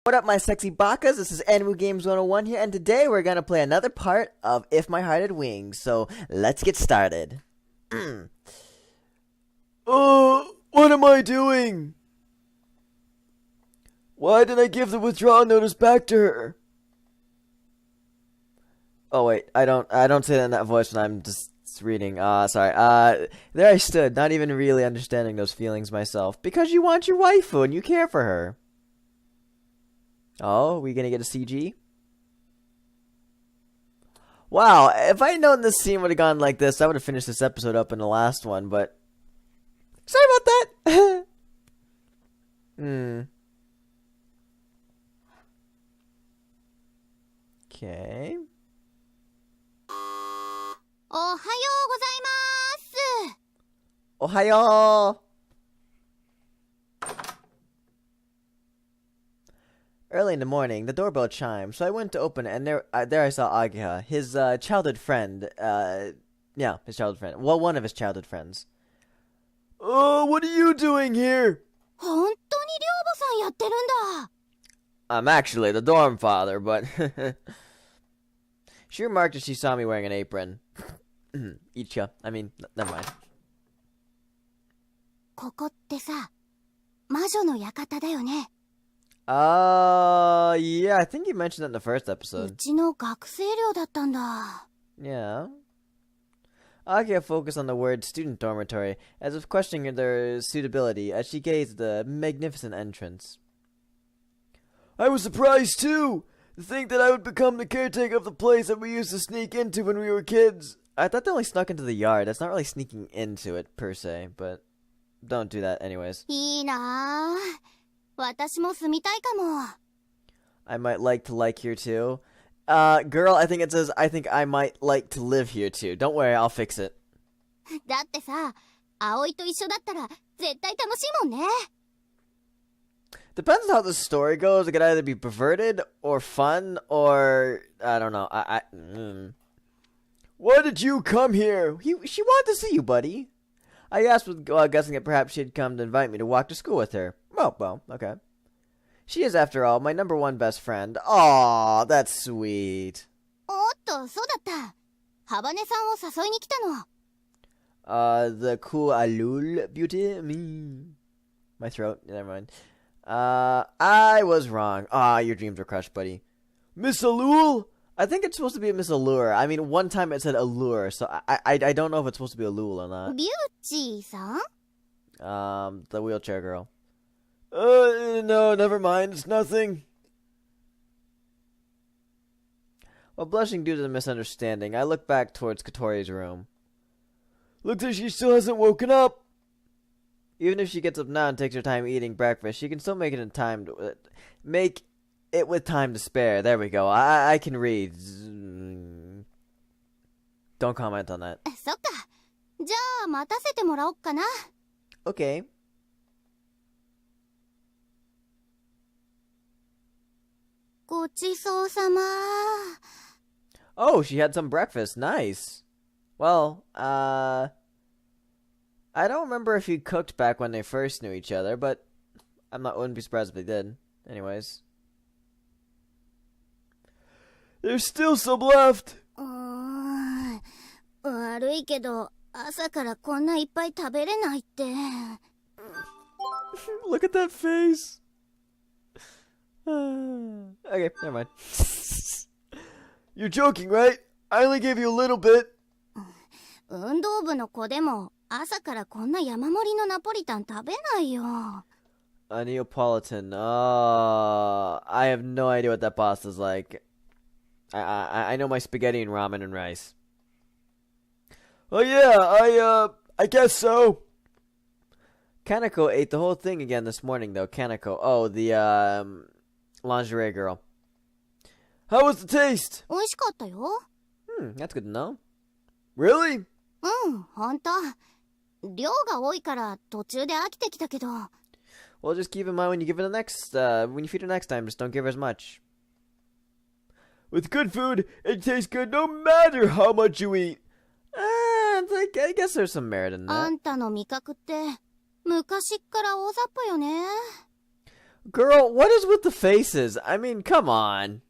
What up, my sexy bakas? This is Animal Games 101 here, and today we're gonna play another part of If My Heart Had Wings, so let's get started. What am I doing? Why did I give the withdrawal notice back to her? Oh wait, I don't say that in that voice when I'm just reading. Sorry. There I stood, not even really understanding those feelings myself, because you want your waifu and you care for her. Oh, we gonna get a CG? Wow, if I had known this scene would have gone like this, I would have finished this episode up in the last one, but... Sorry about that! Okay. おはようございます。Ohayo! Early in the morning, the doorbell chimed, so I went to open it, and there I saw Ageha, his childhood friend. Yeah, his childhood friend. Well, one of his childhood friends. Oh, what are you doing here? 本当に寮母さんやってるんだ。I'm actually the dorm father, but she remarked as she saw me wearing an apron. Icha. I mean, never mind. ここってさ、魔女の館だよね。Yeah, I think you mentioned that in the first う episode. ちの学生寮だったんだ。Yeah. Agia focused on the word student dormitory, as if questioning their suitability as she gazed at the magnificent entrance. I was surprised too, to think that I would become the caretaker of the place that we used to sneak into when we were kids. I thought they only snuck into the yard. That's not really sneaking into it, per se, but don't do that anyways. いいなぁ。私も住みたいかも。I might like to like here too. Girl, I think it says, I think I might like to live here too. Don't worry, I'll fix it. だってさ、葵と一緒だったら絶対楽しいもんね。Depends on how the story goes. It could either be perverted or fun or I don't know. Why did you come here? She wanted to see you, buddy. I asked, with guessing that perhaps she had come to invite me to walk to school with her. Well, okay. She is, after all, my number one best friend. Aw, that's sweet. おっと、そうだった。ハバネさんを誘いに来たの。The cool Alul beauty? My throat. Never mind. I was wrong. Your dreams were crushed, buddy. Miss Alul? I think it's supposed to be a Miss Allure. I mean, one time it said Allure, so I don't know if it's supposed to be Alul or not. ビューチーさん？ The wheelchair girl. No, never mind. It's nothing. While blushing due to the misunderstanding, I look back towards Katori's room. Looks like she still hasn't woken up. Even if she gets up now and takes her time eating breakfast, she can still make it in time to make it with time to spare. There we go. I can read. Don't comment on that. そっか。じゃあ待たせてもらおっかな。Okay. ごちそうさま。Oh, she had some breakfast. Nice. Well, I don't remember if he cooked back when they first knew each other, but wouldn't be surprised if they did. Anyways. There's still some left. 悪いけど、朝からこんないっぱい食べれないって。Look at that face. Okay, never mind. You're joking, right? I only gave you a little bit. 運動部の子でも朝からこんな山盛りのナポリタン食べないよ。A Neapolitan. I have no idea what that pasta's like. I know my spaghetti and ramen and rice. Oh yeah, I guess so. Kaneko ate the whole thing again this morning, though. Kaneko. Oh, the, lingerie girl. How was the taste? 美味しかったよ。That's good to know. Really? ほんと。量が多いから途中で飽きてきたけど。Well, just keep in mind when you give it when you feed her next time, just don't give her as much. With good food, it tastes good no matter how much you eat. I guess there's some merit in that. あんたの味覚って昔っから大雑把よね。Girl, what is with the faces? I mean, come on.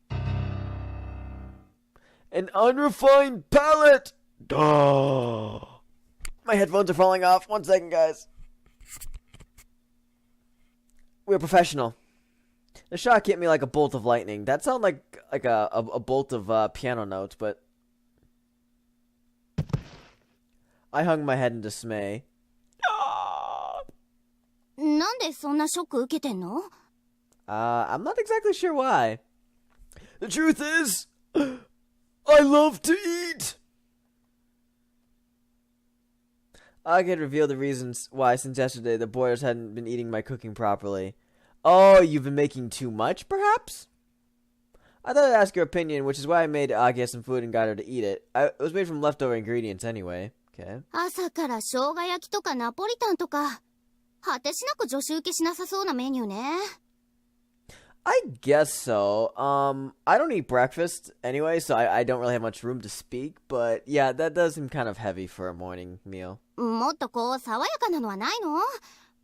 An unrefined palate! Duh. My headphones are falling off. 1 second, guys. We're professional. The shock hit me like a bolt of lightning. That sounded like a bolt of piano notes, but I hung my head in dismay. なんでそんなショック受けてんの？ I'm not exactly sure why. The truth is, I love to eat. I could reveal the reasons why since yesterday the boys hadn't been eating my cooking properly. Oh, you've been making too much, perhaps? I thought I'd ask your opinion, which is why I made Agia some food and got her to eat it. It was made from leftover ingredients anyway. Okay. 朝から生姜焼きとかナポリタンとか、果てしなく女子受けしなさそうなメニューね。I guess so. I don't eat breakfast anyway, so I don't really have much room to speak. But yeah, that does seem kind of heavy for a morning meal. もっとこう爽やかなのはないの？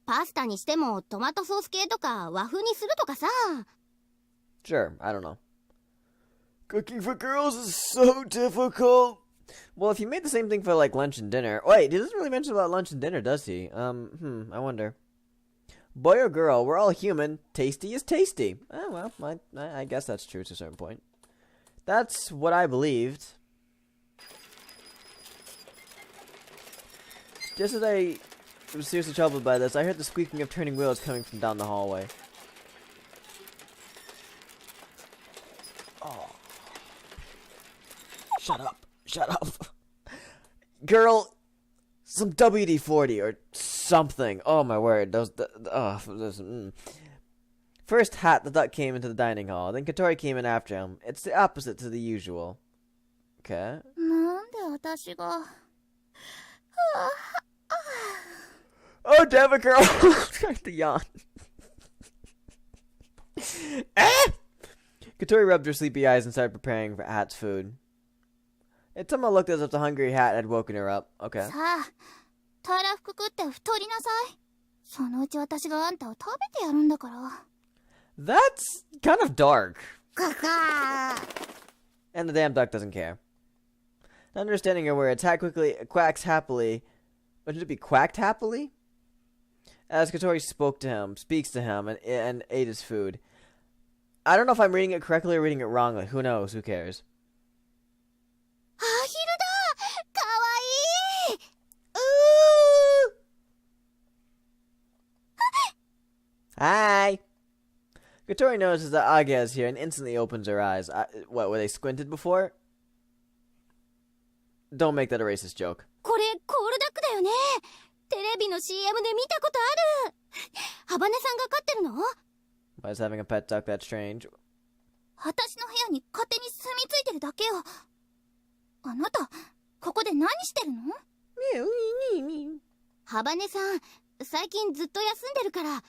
パスタにしてもトマトソース系とか和風にするとかさ。Sure, I don't know. Cooking for girls is so difficult. Well, if you made the same thing for like lunch and dinner. Wait, he doesn't really mention about lunch and dinner, does he? I wonder. Boy or girl, we're all human. Tasty is tasty. Oh, well, I guess that's true to a certain point. That's what I believed. Just as I was seriously troubled by this, I heard the squeaking of turning wheels coming from down the hallway. Oh. Shut up. Shut up. Girl, some WD-40 or something. Oh my word. First Hat the Duck came into the dining hall. Then Katori came in after him. It's the opposite to the usual. Okay. なんで私が。Oh, damn it, girl. Trying to yawn. Katori rubbed her sleepy eyes and started preparing for Hat's food. It somehow looked as if the hungry Hat had woken her up. Okay. さあ、たらふく食って太りなさい。そのうち私があんたを食べてやるんだから。That's kind of dark. かか And the damn duck doesn't care. Not understanding her words, Hat quickly quacks happily. What should it be? Quacked happily? As Katori speaks to him, and ate his food. I don't know if I'm reading it correctly or reading it wrongly. Who knows? Who cares? アヒルだ。かわいい。Hi! Katori notices that Agia is here and instantly opens her eyes. What, were they squinted before? Don't make that a racist joke. これコールダックだよね。テレビの CM で見たことある。ハバネさんが飼ってるの？ Why is having a pet duck that strange? 私の部屋に勝手に住み着いてるだけよ。あなた、ここで何してるの？ハバネさん、最近ずっと休んでるから、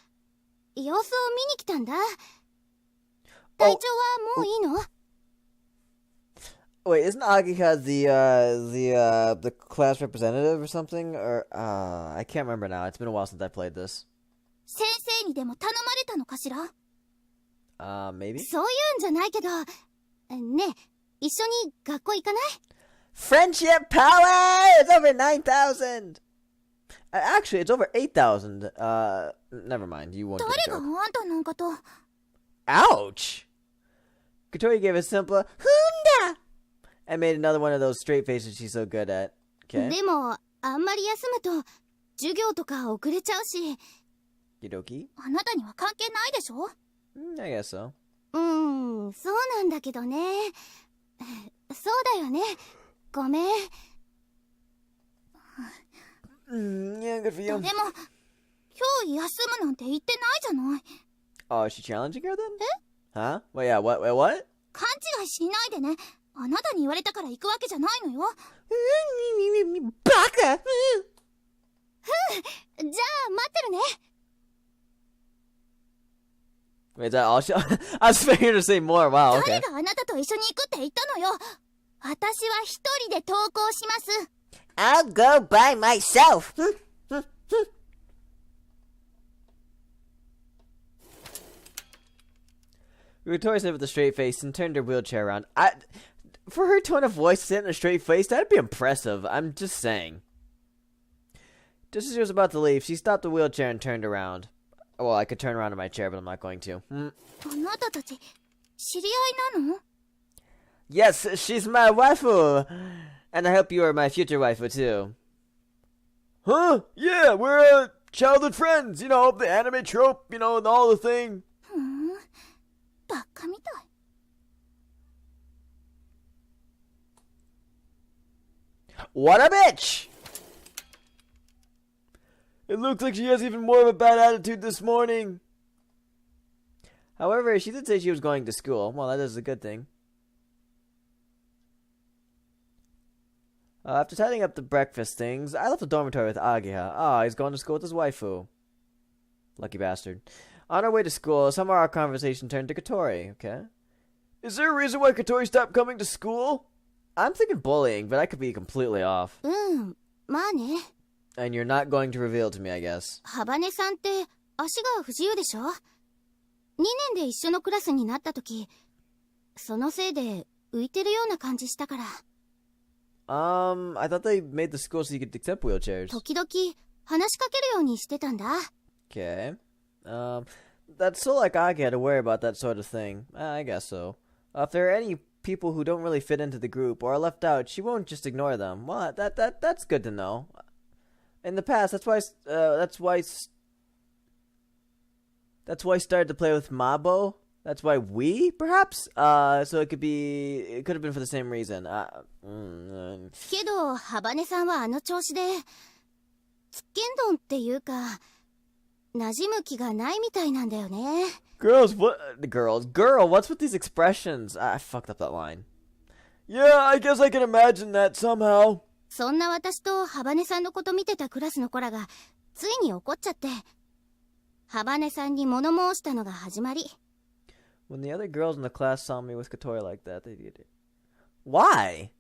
様子を見に来たんだ。体調はもういいの？ Wait, isn't Agika the class representative or something? Or I can't remember now. It's been a while since I played this. 先生にでも頼まれたのかしら？ Maybe? そういうんじゃないけど、ねえ、一緒に学校行かない？ Friendship power! It's over 9,000! Actually, it's over 8,000. Never mind. You won't get 誰 the が joke. あんたなんかと。 Ouch! Katori gave a simple Hunda! And made another one of those straight faces she's so good at. Okay. でも、あんまり休むと、授業とか遅れちゃうし、 Kidoki? あなたには関係ないでしょ？ I guess so. そうなんだけどね。そうだよね。ごめん。Yeah, good for で you. も、今日休むなんて言ってないじゃない。 Oh, is she challenging her then? Huh? Wait, yeah, what? Wait, what? 勘違いしないでね。あなたに言われたから行くわけじゃないのよ。バカ! じゃあ、待ってるね。 Wait, is that all she... I was expecting her to say more. Wow, 誰 okay. があなたと一緒に行くって言ったのよ。私は一人で登校します。 I'll go by myself. Victoria said with a straight face and turned her wheelchair around. For her tone of voice to sit in a straight face, that'd be impressive. I'm just saying. Just as she was about to leave, she stopped the wheelchair and turned around. Well, I could turn around in my chair, but I'm not going to. あなたたち、知り合いなの？ Yes, she's my waifu! And I hope you are my future waifu, too. Huh? Yeah, we're, childhood friends. You know, the anime trope, you know, and all the thing. ふん、バカみたい。What a bitch! It looks like she has even more of a bad attitude this morning. However, she did say she was going to school. Well, that is a good thing. After tidying up the breakfast things, I left the dormitory with Ageha. He's going to school with his waifu. Lucky bastard. On our way to school, somehow our conversation turned to Kotori, okay? Is there a reason why Kotori stopped coming to school? I'm thinking bullying, but I could be completely off. うん、まあね。 And you're not going to reveal to me, I guess. ハバネさんって足が不自由でしょ？ 2年で一緒のクラスになった時、そのせいで浮いてるような感じしたから。I thought they made the school so you could accept wheelchairs. 時々話しかけるようにしてたんだ。 Okay. That's so like Ageha to worry about that sort of thing. I guess so. If there are any people who don't really fit into the group or are left out, she won't just ignore them. Well, that's good to know. In the past, that's why I started to play with Mabo. That's why we, perhaps? So it could have been for the same reason. けど、ハバネさんはあの調子で、つっけんどんっていうか、馴染む気がないみたいなんだよね。Girl, what's with these expressions? I fucked up that line. Yeah, I guess I can imagine that somehow. そんな私とハバネさんのこと見てたクラスの子らが、ついに怒っちゃって、ハバネさんに物申したのが始まり。When the other girls in the class saw me with Kotori like that, they did it. Why?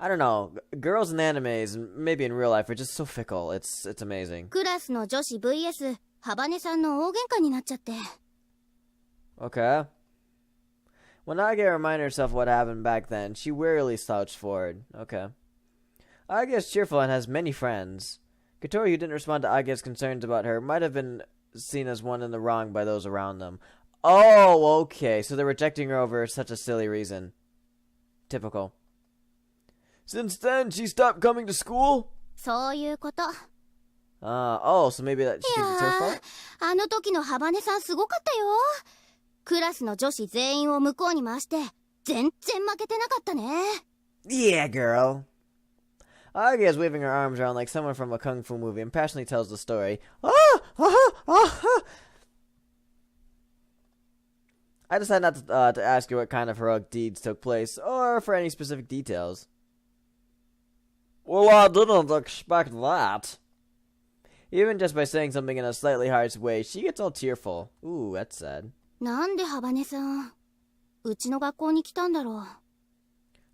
I don't know. Girls in animes, maybe in real life, are just so fickle. It's amazing. クラスの女子 vs ハバネさんの大喧嘩になっちゃって。Okay. When Ageha reminded herself what happened back then, she wearily slouched forward. Okay. Ageha is cheerful and has many friends. Kotori, who didn't respond to Ageha's concerns about her, might have been seen as one in the wrong by those around them. Oh, okay. So they're rejecting her over such a silly reason. Typical. Since then, she stopped coming to school? そういうこと。So maybe that she thinks it's her fault? あの時のハバネさんすごかったよ。クラスの女子全員を向こうに回して、全然負けてなかったね。Yeah, girl. Ageha is waving her arms around like someone from a kung fu movie and passionately tells the story. I decided not to ask you what kind of heroic deeds took place, or for any specific details. Well, I didn't expect that. Even just by saying something in a slightly harsh way, she gets all tearful. Ooh, that's sad. なんでハバネさん、うちの学校に来たんだろう。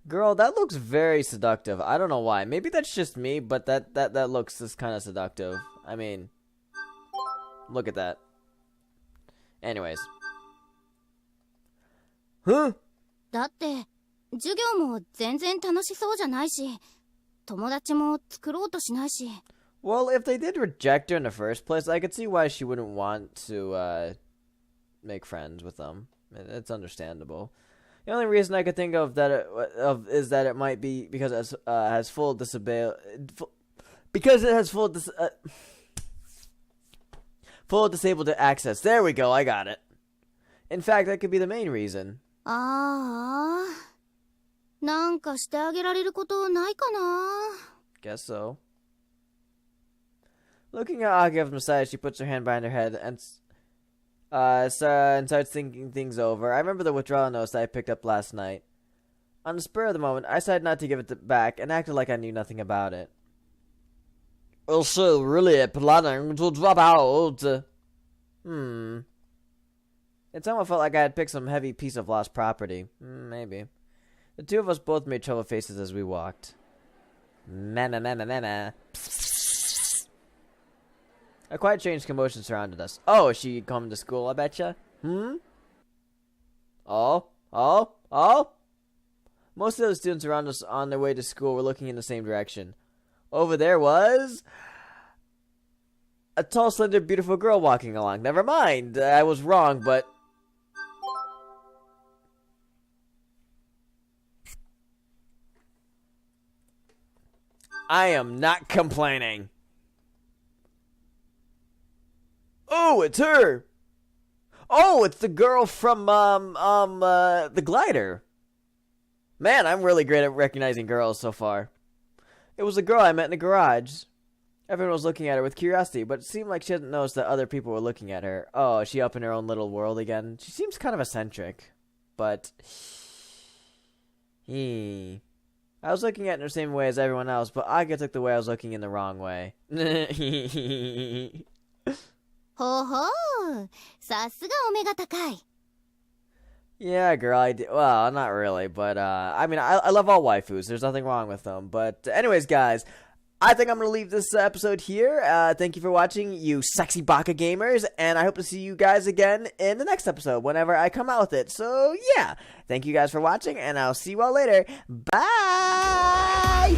Girl, that looks very seductive. I don't know why. Maybe that's just me, but that looks just kind of seductive. I mean, look at that. Anyways. Huh? だって、授業も全然楽しそうじゃないし、友達も作ろうとしないし。Well, if they did reject her in the first place, I could see why she wouldn't want to, make friends with them. It's understandable. The only reason I could think of is that it might be because it has full disability, because it has full disabled access. There we go, I got it. In fact, that could be the main reason. ああ、なんかしてあげられることないかな。Guess so. Looking at Ageha from the side, she puts her hand behind her head and starts thinking things over. I remember the withdrawal notes that I picked up last night. On the spur of the moment, I decided not to give it back and acted like I knew nothing about it. Is she really planning to drop out? It somewhat felt like I had picked some heavy piece of lost property. Maybe. The two of us both made trouble faces as we walked. Meh. A quiet change of commotion surrounded us. Oh, is she coming to school, I betcha? Oh. Most of the students around us on their way to school were looking in the same direction. Over there was a tall, slender, beautiful girl walking along. Never mind, I was wrong, but I am not complaining. Oh, it's her. Oh, it's the girl from the glider. Man, I'm really great at recognizing girls so far. It was a girl I met in the garage. Everyone was looking at her with curiosity, but it seemed like she hadn't noticed that other people were looking at her. Oh, is she up in her own little world again? She seems kind of eccentric, but I was looking at her in the same way as everyone else, but Aga took the way I was looking in the wrong way. ほほう、さすがお目が高い。 Yeah, girl, I did. Well, not really, but I mean, I love all waifus. There's nothing wrong with them. But anyways, guys, I think I'm gonna leave this episode here. Thank you for watching, you sexy baka gamers, and I hope to see you guys again in the next episode whenever I come out with it. So yeah, thank you guys for watching, and I'll see you all later. Bye.